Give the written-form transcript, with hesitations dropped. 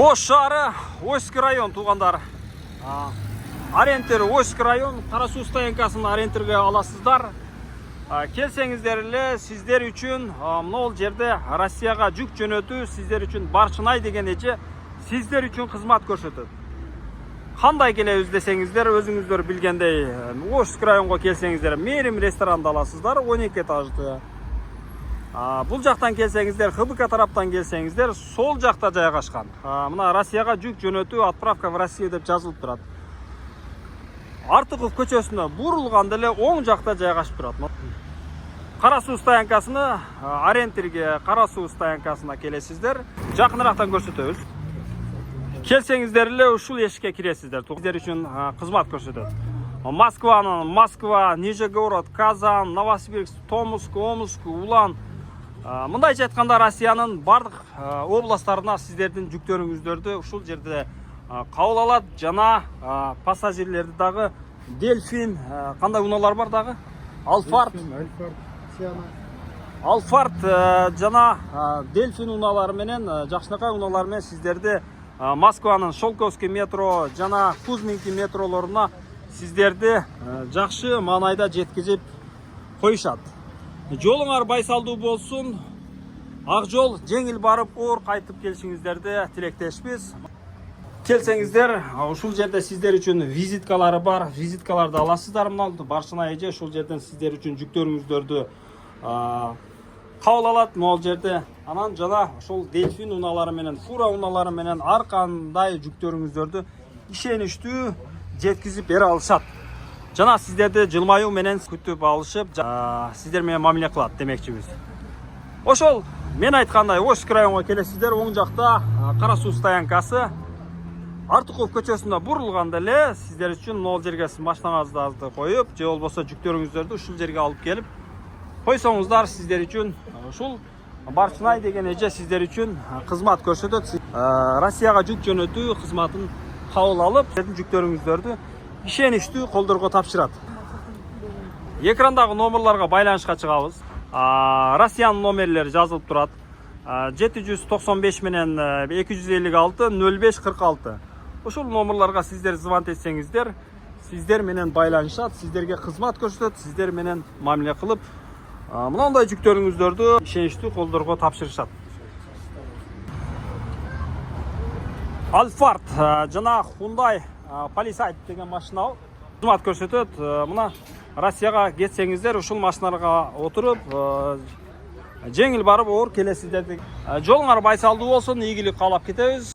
Ош шаары, Ойский район туғандар. Ориентир Ойский район, Қарасу стоянкасын ориентирге аласыздар. Келсеңіздер сіздер үшін мынау жерде Россияға жүк жөнөтүү сіздер үшін Баршынай деген эже сіздер үшін қызмат көрсөтөт. Қандай келебиз десеңіздер, өзүңүздөр билгендей, Ойский районго келсеңіздер, Мерим ресторанды аласыздар, 12 этажды. Бұл жақтан келсеңіздер, ХБК тараптан келсеңіздер, сол жақта жайгашкан. Мына Россияға жүк жөнөтүү, отправка в Россию деп жазылып турат. Артыков көчөсүнө бурулганда эле оң жакта жайгашып турат. Қарасу стоянкасына, ориентирге Қарасу стоянкасына келесиздер. Жакыныраактан көрсөтөбүз. Келсеңиздер эле ушул эшикке киресиздер. Сиздер үчүн кызмат көрсөтөт. Москва, Нижегород, Казан, Новосибирск, Томск, Омск, Улан. Мындайча айтканда Россиянын бардык областтарына сиздердин жүктөрүңүздөрдү ушул жерде кабыл алат. Жана пассажирлерди дагы Дельфин, кандай унаалар бар дагы? Алфард жана Дельфин унаалары менен, жакшынакай унаалары менен сиздерди Москванын Шолковский метро жана Кузьминки метролоруна сиздерди жакшы маанайда жеткизип коюшат. Жолуңар байсалдуу болсун. Ак жол жеңил барып, оор кайтып келишиңиздерди тилектешпиз. Келсеңиздер, ушул жерде сиздер үчүн визиткалары бар. Визиткаларды аласыздар. Мына Баршынай эже ушул жерден сиздер үчүн жүктөрүңүздөрдү кабыл алат. Могул жерде анан жана ушул Дельфин унаалары менен, Фура унаалары менен ар кандай жүктөрүңүздөрдү ишеничтүү жеткизип бере алышат. Жана сиздерди жылмаюу менен күтүп алышып, сиздер менен мамиле кылат демекчибиз. Ошол мен айткандай Ойский районго келесиздер, оң жакта Қарасу стоянкасы. Артыков көчөсүнө бурулганда эле сиздер үчүн могул жерге машинаңызды коюп, же болбосо жүктөрүңүздөрдү ушул жерге алып келип койсоңуздар, сиздер үчүн ушул Баршынай деген эже сиздер үчүн кызмат көрсөтөт. Россияга жүк жөнөтүү кызматын кабыл алып, сиздердин жүктөрүңүздөрдү ишеничтүү колдорго тапшырат. Экрандагы номерларга байланышка чыгабыз. Россиянын номерлери жазылып турат. 795 менен 256 05 46. Ушул номерларга сиздер звонок этсеңиздер, сиздер менен байланышат, сиздерге кызмат көрсөтөт, сиздер менен мамиле кылып, мындай жүктөрүңүздөрдү ишеничтүү колдорго тапшырышат. Алфард жана Hyundai Palisade деген машина кызмат көрсөтөт. Мына Россияга кетсеңиздер, ушул машиналарга отуруп, жеңил барып, оор келесиздер. Жолуңар байсалдуу болсун, ийгилик каалап кетебиз.